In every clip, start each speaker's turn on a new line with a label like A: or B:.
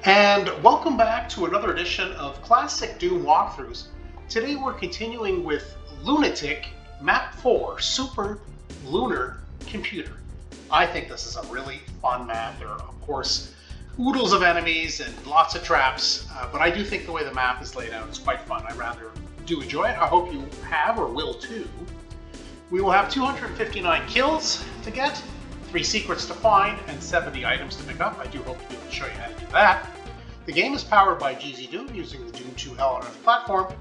A: And welcome back to another edition of Classic Doom Walkthroughs. Today we're continuing with Lunatic Map 4, Super Lunar Computer. I think this is a really fun map. There are, of course, oodles of enemies and lots of traps, but I do think the way the map is laid out is quite fun. I rather do enjoy it. I hope you have or will too. We will have 259 kills to get, 3 secrets to find, and 70 items to pick up. I do hope to be able to show you how to do that. The game is powered by GZDoom using the Doom 2 Hell on Earth platform.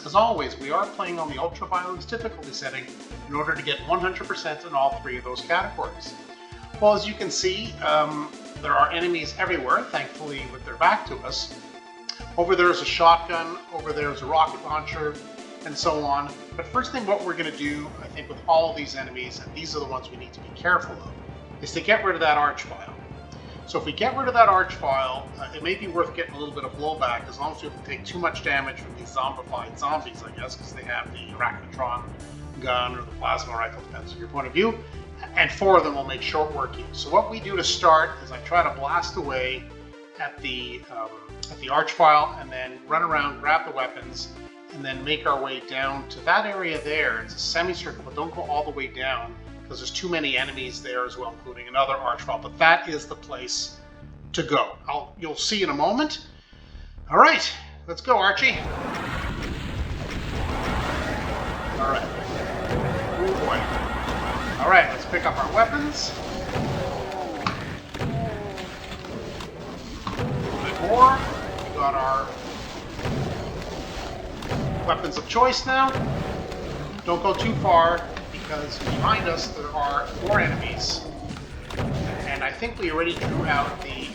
A: As always, we are playing on the Ultra Violence difficulty setting in order to get 100% in all 3 of those categories. Well, as you can see, there are enemies everywhere, thankfully with their back to us. Over there is a shotgun, over there is a rocket launcher, and so on. But first thing what we're going to do, I think with all of these enemies, and these are the ones we need to be careful of, is to get rid of that archvile. So if we get rid of that archvile, it may be worth getting a little bit of blowback as long as we don't take too much damage from these zombified zombies, I guess, because they have the arachnotron gun or the plasma rifle, depends on your point of view. And 4 of them will make short work use. So what we do to start is I try to blast away at the archvile and then run around, grab the weapons, and then make our way down to that area there. It's a semicircle, but don't go all the way down, because there's too many enemies there as well, including another archvile. But that is the place to go. You'll see in a moment. All right, let's go, Archie. All right. Oh boy. All right, let's pick up our weapons. A little bit more. We got our weapons of choice now. Don't go too far, because behind us there are more enemies, and I think we already drew out the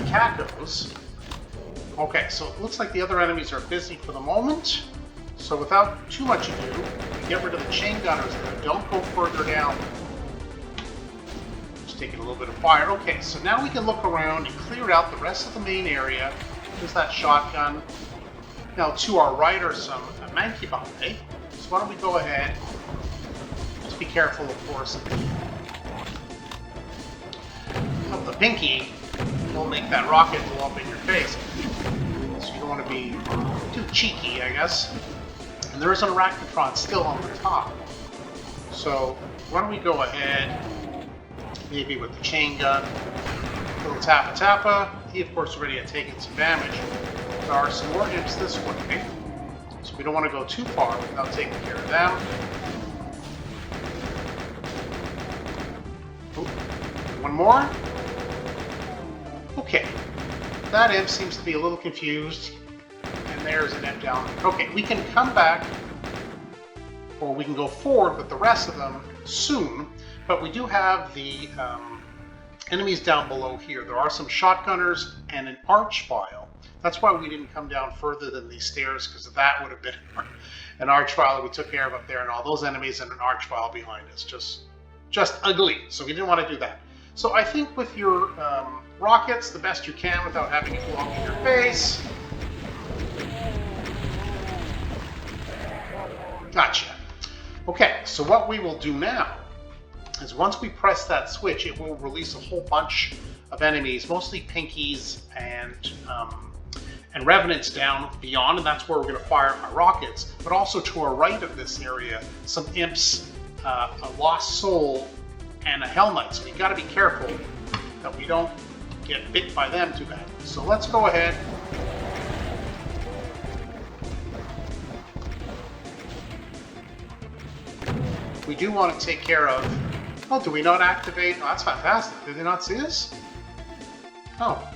A: cacos. Okay, so it looks like the other enemies are busy for the moment. So without too much ado, we get rid of the chain gunners there. Don't go further down. Just taking a little bit of fire. Okay, so now we can look around and clear out the rest of the main area. There's that shotgun. Now to our right are some mankibane. So why don't we go ahead, just be careful of course of the pinky, will make that rocket blow up in your face. So you don't want to be too cheeky, I guess. And there is an arachnotron still on the top. So why don't we go ahead, maybe with the chain gun, a little tappa. He of course already had taken some damage. There are some more imps this way. So we don't want to go too far without taking care of them. Ooh, one more. Okay. That imp seems to be a little confused. And there's an imp down there. Okay, we can come back, or we can go forward with the rest of them soon. But we do have the enemies down below here. There are some shotgunners and an archvile. That's why we didn't come down further than these stairs, because that would have been an archvile that we took care of up there, and all those enemies and an archvile behind us. Just ugly. So we didn't want to do that. So I think with your rockets, the best you can without having it blow up in your face. Gotcha. Okay, so what we will do now is once we press that switch, it will release a whole bunch of enemies, mostly pinkies and revenants down beyond, and that's where we're going to fire our rockets. But also to our right of this area, some imps, a lost soul, and a hell knight. So we got to be careful that we don't get bit by them too badly. So let's go ahead. We do want to take care of. Oh, do we not activate? Oh, that's fantastic. Did they not see us? Oh.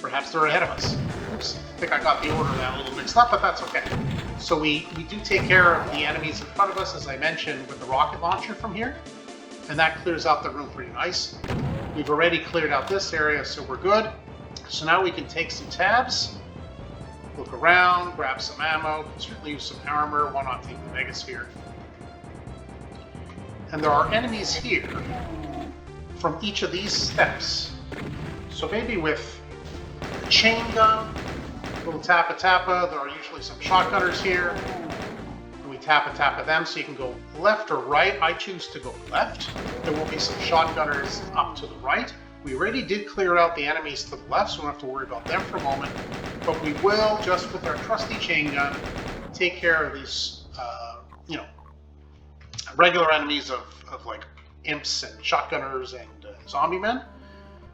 A: Perhaps they're ahead of us. Oops. I think I got the order of that a little mixed up, but that's okay. So we do take care of the enemies in front of us, as I mentioned, with the rocket launcher from here. And that clears out the room pretty nice. We've already cleared out this area, so we're good. So now we can take some tabs, look around, grab some ammo, can certainly use some armor. Why not take the Megasphere? And there are enemies here from each of these steps. So maybe with the chain gun, a little tappa, there are usually some shotgunners here. And we tappa them, so you can go left or right. I choose to go left. There will be some shotgunners up to the right. We already did clear out the enemies to the left, so we don't have to worry about them for a moment. But we will, just with our trusty chain gun, take care of these, you know, regular enemies of like imps and shotgunners and zombie men.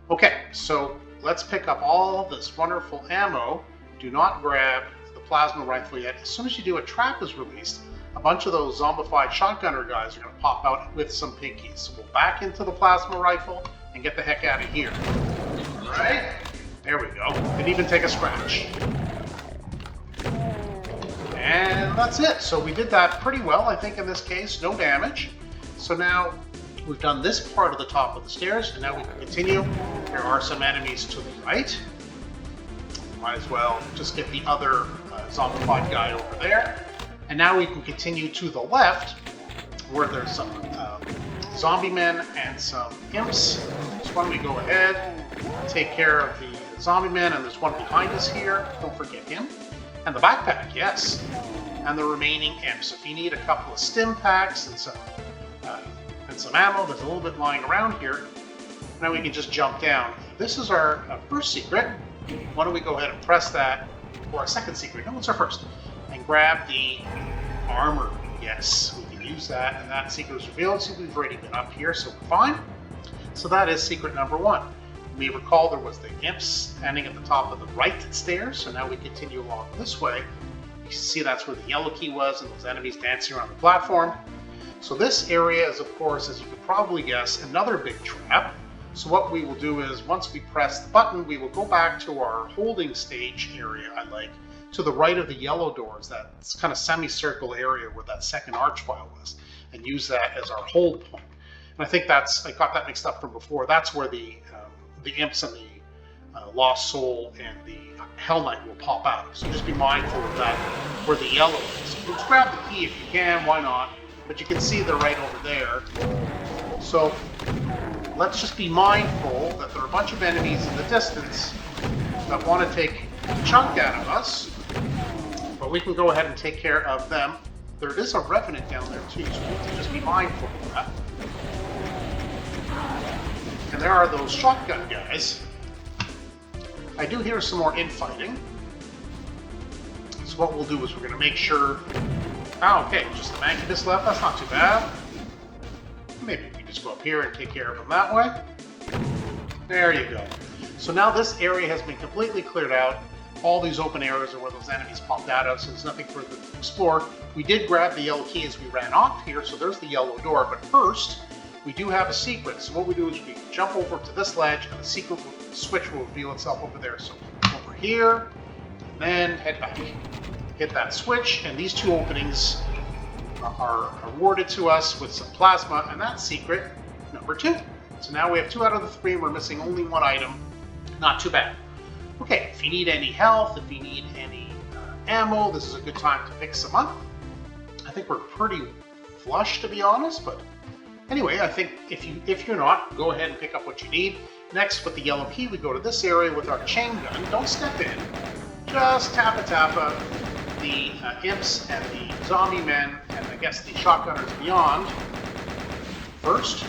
A: Okay, so let's pick up all this wonderful ammo. Do not grab the plasma rifle yet. As soon as you do, a trap is released. A bunch of those zombified shotgunner guys are going to pop out with some pinkies. So we'll back into the plasma rifle and get the heck out of here. All right, there we go. Didn't even take a scratch. And that's it. So we did that pretty well, I think, in this case. No damage. So now we've done this part of the top of the stairs, and now we can continue. There are some enemies to the right. Might as well just get the other zombified guy over there. And now we can continue to the left, where there's some zombie men and some imps. So why don't we go ahead, take care of the zombie men, and there's one behind us here. Don't forget him. And the backpack, yes. And the remaining imps. If you need a couple of stim packs and some ammo, there's a little bit lying around here. Now we can just jump down. This is our first secret. Why don't we go ahead and press that, or our second secret. No, it's our first. And grab the armor. Yes, we can use that, and that secret was revealed. So we've already been up here, so we're fine. So that is secret number one. You may recall there was the imps standing at the top of the right stairs, so now we continue along this way. You can see that's where the yellow key was, and those enemies dancing around the platform. So this area is, of course, as you could probably guess, another big trap. So what we will do is, once we press the button, we will go back to our holding stage area, to the right of the yellow doors, that kind of semicircle area where that second arch file was, and use that as our hold point. And I think I got that mixed up from before. That's where the imps and the lost soul and the Hell Knight will pop out. So just be mindful of that, where the yellow is. Let's grab the key if you can, why not? But you can see they're right over there. So let's just be mindful that there are a bunch of enemies in the distance that want to take a chunk out of us. But we can go ahead and take care of them. There is a Revenant down there too, so we need to just be mindful of that. And there are those shotgun guys. I do hear some more infighting. So what we'll do is we're going to make sure... Oh, okay, just the Mancubus left. That's not too bad. Maybe we just go up here and take care of them that way. There you go. So now this area has been completely cleared out. All these open areas are where those enemies popped out of, so there's nothing further to explore. We did grab the yellow key as we ran off here, so there's the yellow door. But first, we do have a secret. So what we do is we jump over to this ledge, and the secret switch will reveal itself over there. So over here, and then head back. Hit that switch, and these two openings are awarded to us with some plasma, and that's secret number 2. So now we have 2 out of the 3, and we're missing only 1 item. Not too bad. Okay, if you need any health, if you need any ammo, this is a good time to pick some up. I think we're pretty flush, to be honest, but anyway, I think if you're not, go ahead and pick up what you need. Next, with the yellow key, we go to this area with our chain gun. Don't step in. Just tappa the imps and the zombie men, and I guess the shotgunners beyond first.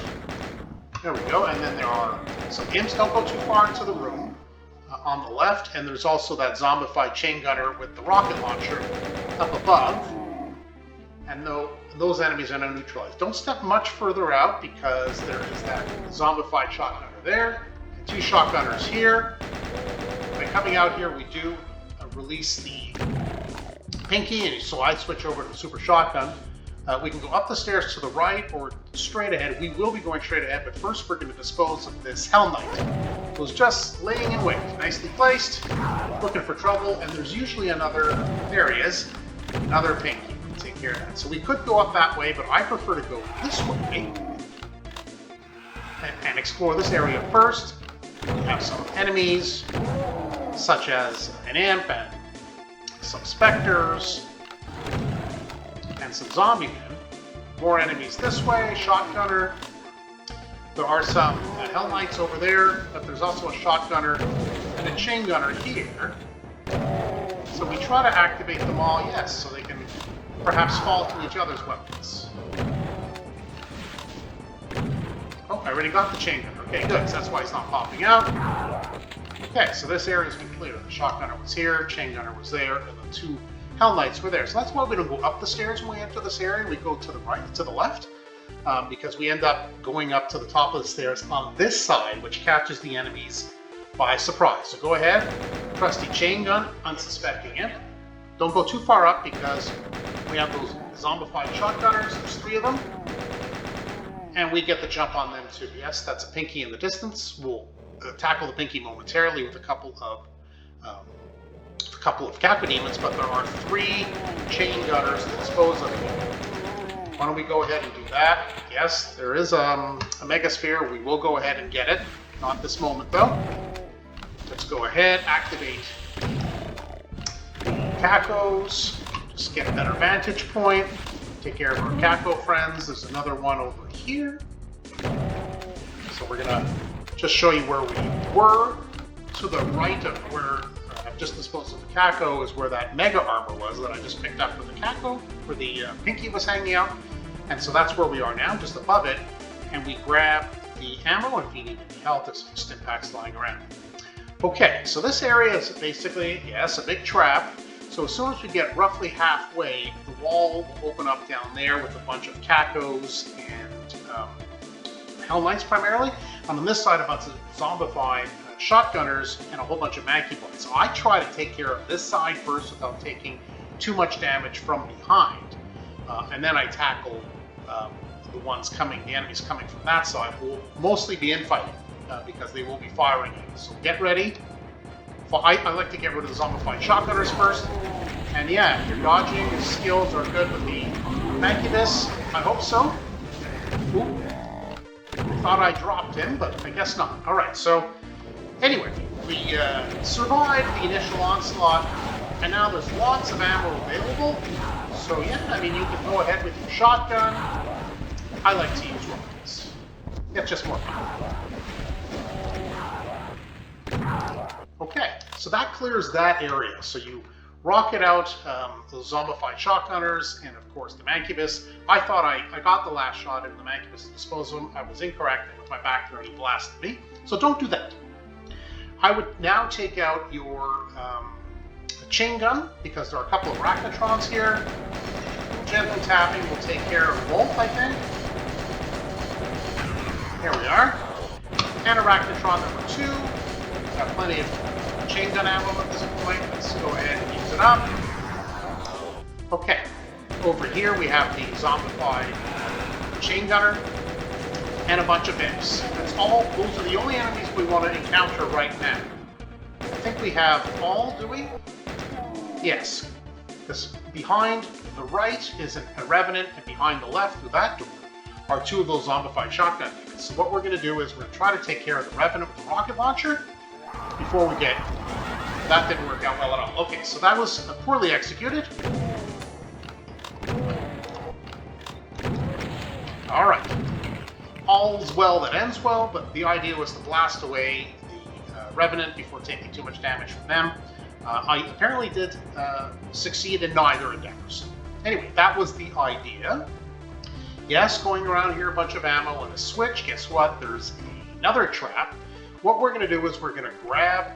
A: There we go, and then there are some imps. Don't go too far into the room. On the left, and there's also that zombified chain gunner with the rocket launcher up above. And those enemies are now neutralized. Don't step much further out because there is that zombified shotgunner there, and 2 shotgunners here. By coming out here, we do release the pinky, and so I switch over to the super shotgun. We can go up the stairs to the right or straight ahead. We will be going straight ahead, but first we're going to dispose of this Hell Knight, who's just laying in wait, nicely placed, looking for trouble, and there's usually another, there he is, another pinky. Take care of that. So we could go up that way, but I prefer to go this way and explore this area first. We have some enemies, such as an imp and some specters, and some zombie men. More enemies this way, shotgunner. There are some Hell Knights over there, but there's also a shotgunner and a chain gunner here. So we try to activate them all, yes, so they can perhaps fall to each other's weapons. Oh, I already got the chain gunner. Okay, good. So that's why he's not popping out. Okay, so this area's been cleared. The shotgunner was here, chain gunner was there, and the two Hell Knights were there. So that's why we don't go up the stairs when we enter this area. We go to the right, to the left, because we end up going up to the top of the stairs on this side, which catches the enemies by surprise. So go ahead, trusty chain gun, unsuspecting it. Don't go too far up because we have those zombified shotgunners. There's 3 of them. And we get the jump on them too. Yes, that's a pinky in the distance. We'll tackle the pinky momentarily with a couple of Cacodemons, but there are 3 chain gunners to dispose of. Why don't we go ahead and do that? Yes, there is a Megasphere. We will go ahead and get it. Not this moment though. Let's go ahead, activate Cacos. Just get a better vantage point. Take care of our Caco friends. There's another one over here. So we're gonna just show you where we were. To the right of where I've just disposed of the Caco is where that Mega Armor was that I just picked up for the Caco, where the Pinky was hanging out. And so that's where we are now, just above it. And we grab the ammo, and if you need any health, there's some stim packs lying around. Okay, so this area is basically, yes, a big trap. So as soon as we get roughly halfway, the wall will open up down there with a bunch of Cacos and Hell Knights primarily. And on this side, a bunch of zombified shotgunners and a whole bunch of Manky Boys. So I try to take care of this side first without taking too much damage from behind. And then I tackle the ones coming, the enemies coming from that side will mostly be infighting because they will be firing you. So get ready. I like to get rid of the zombified shotgunners first. And yeah, your dodging skills are good with the Mancubus. I hope so. Ooh. I thought I dropped him, but I guess not. Alright, so anyway, we survived the initial onslaught, and now there's lots of ammo available. So yeah, I mean, you can go ahead with your shotgun. I like to use rockets. It's just more fun. Okay, so that clears that area. So you rocket out those zombified shotgunners and, of course, the Mancubus. I thought I got the last shot in the Mancubus to dispose of him. I was incorrect, and with my back there, he blasted me. So don't do that. I would now take out your chain gun, because there are a couple of Arachnotrons here. Gentle tapping will take care of both, I think. Here we are. And Arachnotron number 2. Got plenty of chain gun ammo at this point. Let's go ahead and use it up. Okay. Over here we have the zombified chain gunner and a bunch of imps. That's all. Those are the only enemies we want to encounter right now. I think we have all, do we? Yes. Because behind the right is a Revenant, and behind the left, through that door, are 2 of those zombified shotgun units. So what we're going to do is we're going to try to take care of the Revenant with the rocket launcher before we get... That didn't work out well at all. Okay, so that was poorly executed. Alright. All's well that ends well, but the idea was to blast away the Revenant before taking too much damage from them. I apparently did succeed in neither endeavors. Anyway, that was the idea. Yes, going around here, a bunch of ammo and a switch. Guess what? There's another trap. What we're going to do is we're going to grab,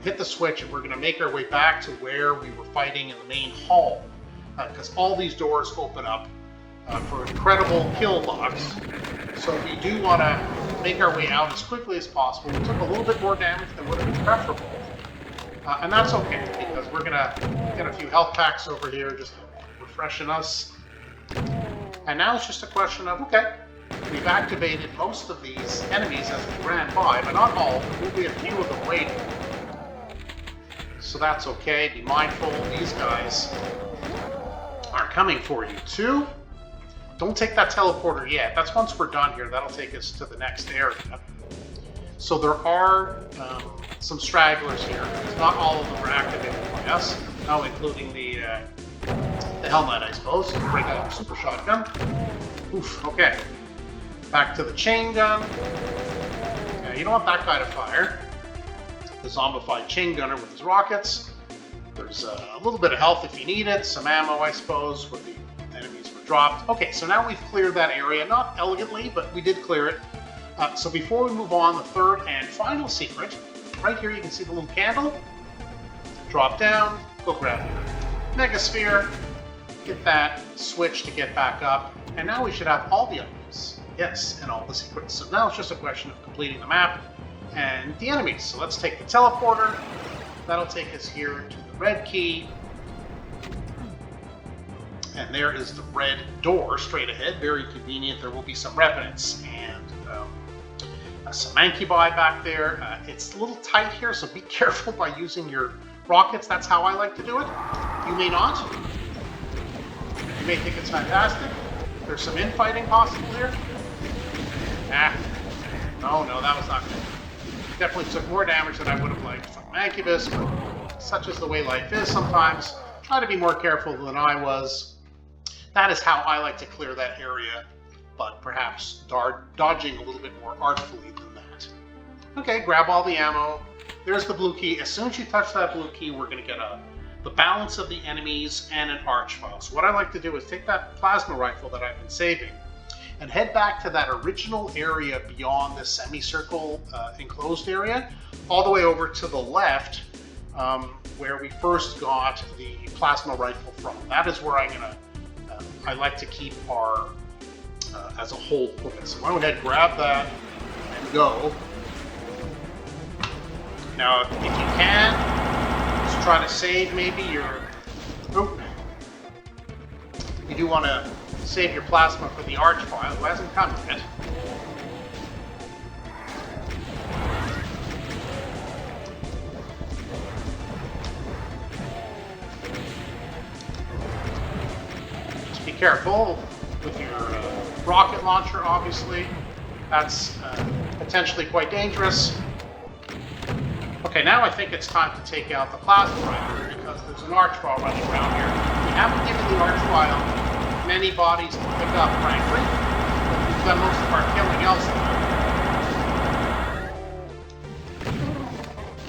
A: hit the switch, and we're going to make our way back to where we were fighting in the main hall. Because all these doors open up for incredible kill logs. So we do want to make our way out as quickly as possible. We took a little bit more damage than would have been preferable. And that's okay, because we're going to get a few health packs over here, just refreshing us. And now it's just a question of, okay, we've activated most of these enemies as we ran by, but not all. There will be a few of them waiting. So that's okay. Be mindful, these guys are coming for you too. Don't take that teleporter yet. That's once we're done here. That'll take us to the next area. So there are some stragglers here. Not all of them are activated by us. No, including the Helmet, I suppose. Bring out super shotgun. Oof, okay. Back to the chain gun. You don't want that guy to fire. The zombified chain gunner with his rockets. There's a little bit of health if you need it. Some ammo, I suppose, where the enemies were dropped. Okay, so now we've cleared that area. Not elegantly, but we did clear it. So before we move on, the third and final secret, right here you can see the little candle. Drop down, go grab your Megasphere, get that switch to get back up, and now we should have all the items. Yes, and all the secrets. So now it's just a question of completing the map and the enemies. So let's take the teleporter. That'll take us here to the red key. And there is the red door straight ahead. Very convenient. There will be some revenants and some Mancubi back there. It's a little tight here, so be careful by using your rockets. That's how I like to do it. You may not. You may think it's fantastic. There's some infighting possible here. No, that was not good. Definitely took more damage than I would have liked from Mancubus, but such is the way life is sometimes. Try to be more careful than I was. That is how I like to clear that area, but perhaps dodging a little bit more artfully than that. Okay, grab all the ammo. There's the blue key. As soon as you touch that blue key, we're going to get the balance of the enemies and an arch file. So what I like to do is take that plasma rifle that I've been saving and head back to that original area beyond the semicircle enclosed area, all the way over to the left where we first got the plasma rifle from. That is where I like to keep our as a whole point. So go ahead, grab that and go. Now, if you can, just try to save maybe your... Oh, you do want to save your plasma for the arch file, who hasn't come yet. Just be careful with your rocket launcher, obviously. That's potentially quite dangerous. Okay, now I think it's time to take out the plasma rifle because there's an arch file running around here. We haven't given the arch file many bodies to pick up, frankly. We've done most of our killing elsewhere.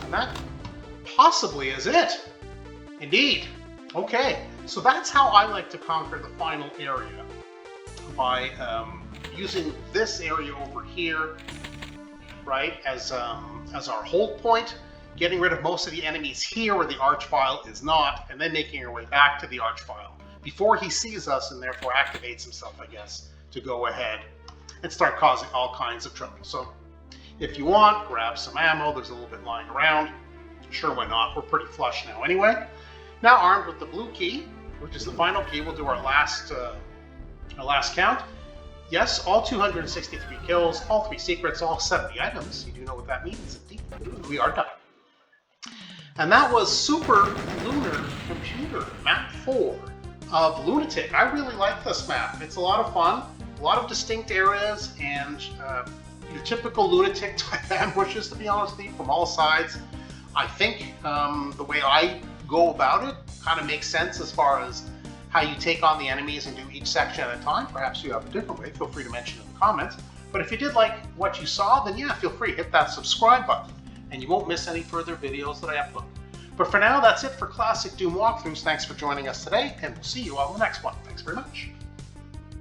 A: And that possibly is it. Indeed. Okay, so that's how I like to conquer the final area. By using this area over here, right, as our hold point, getting rid of most of the enemies here where the arch file is not, and then making our way back to the arch file before he sees us and therefore activates himself, I guess, to go ahead and start causing all kinds of trouble. So if you want, grab some ammo. There's a little bit lying around. Sure, why not? We're pretty flush now anyway. Now armed with the blue key, which is the final key, we'll do our last count. Yes, all 263 kills, all 3 secrets, all 70 items. You do know what that means, indeed. We are done. And that was Super Lunar Computer, Map 4 of Lunatic. I really like this map. It's a lot of fun, a lot of distinct areas, and your typical Lunatic type ambushes, to be honest with you, from all sides. I think the way I go about it kind of makes sense as far as how you take on the enemies and do each section at a time. Perhaps you have a different way. Feel free to mention in the comments. But if you did like what you saw, then yeah, feel free to hit that subscribe button, and you won't miss any further videos that I upload. But for now, that's it for Classic Doom Walkthroughs. Thanks for joining us today, and we'll see you on the next one. Thanks very much.